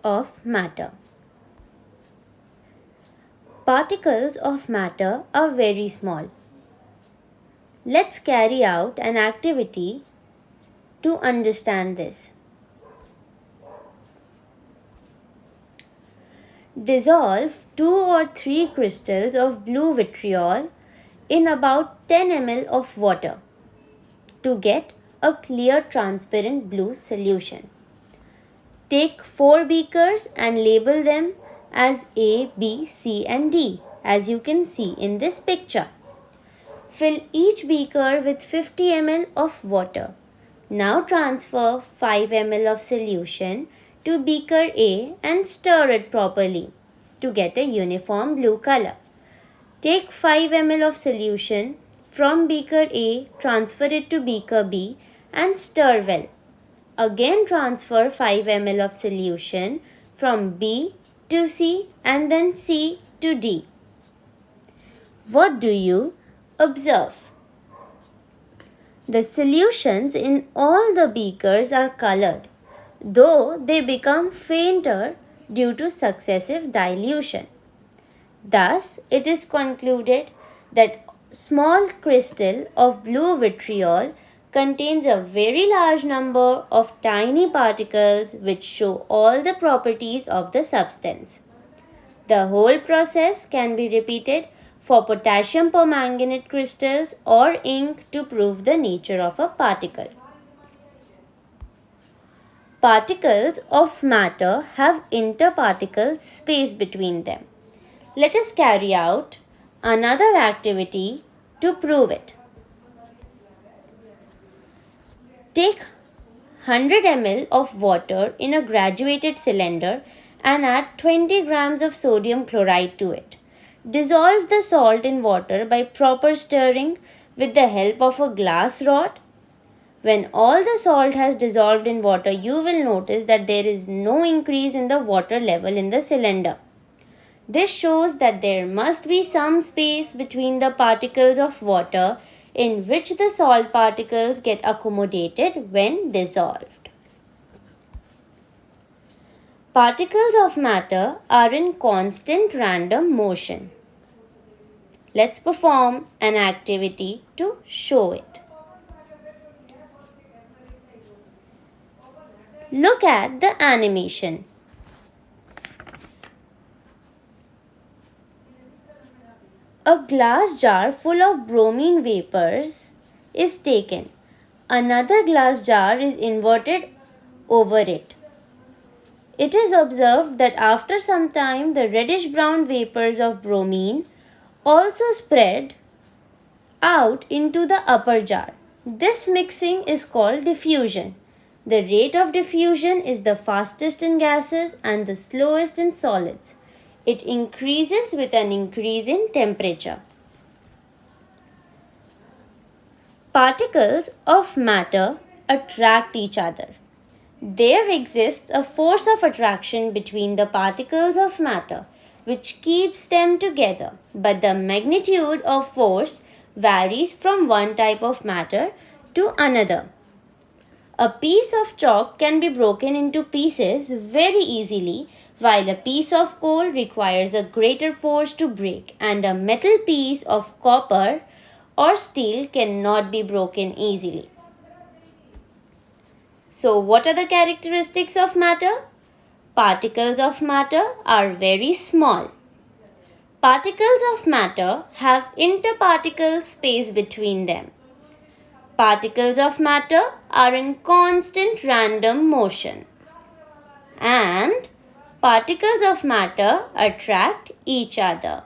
of matter. Particles of matter are very small. Let's carry out an activity to understand this. Dissolve 2 or 3 crystals of blue vitriol in about 10 ml of water to get a clear transparent blue solution. Take 4 beakers and label them as A, B, C and D as you can see in this picture. Fill each beaker with 50 ml of water. Now transfer 5 ml of solution to beaker A and stir it properly to get a uniform blue color. Take 5 ml of solution from beaker A, transfer it to beaker B and stir well. Again transfer 5 ml of solution from B to C and then C to D. What do you observe? The solutions in all the beakers are colored, though they become fainter due to successive dilution. Thus, it is concluded that small crystal of blue vitriol contains a very large number of tiny particles which show all the properties of the substance. The whole process can be repeated for potassium permanganate crystals or ink to prove the nature of a particle. Particles of matter have interparticle space between them. Let us carry out another activity to prove it. Take 100 ml of water in a graduated cylinder and add 20 grams of sodium chloride to it. Dissolve the salt in water by proper stirring with the help of a glass rod. When all the salt has dissolved in water, you will notice that there is no increase in the water level in the cylinder. This shows that there must be some space between the particles of water in which the salt particles get accommodated when dissolved. Particles of matter are in constant random motion. Let's perform an activity to show it. Look at the animation. A glass jar full of bromine vapors is taken. Another glass jar is inverted over it. It is observed that after some time the reddish brown vapors of bromine also spread out into the upper jar. This mixing is called diffusion. The rate of diffusion is the fastest in gases and the slowest in solids. It increases with an increase in temperature. Particles of matter attract each other. There exists a force of attraction between the particles of matter which keeps them together, but the magnitude of force varies from one type of matter to another. A piece of chalk can be broken into pieces very easily, while a piece of coal requires a greater force to break, and a metal piece of copper or steel cannot be broken easily. So, what are the characteristics of matter? Particles of matter are very small. Particles of matter have interparticle space between them. Particles of matter are in constant random motion. And particles of matter attract each other.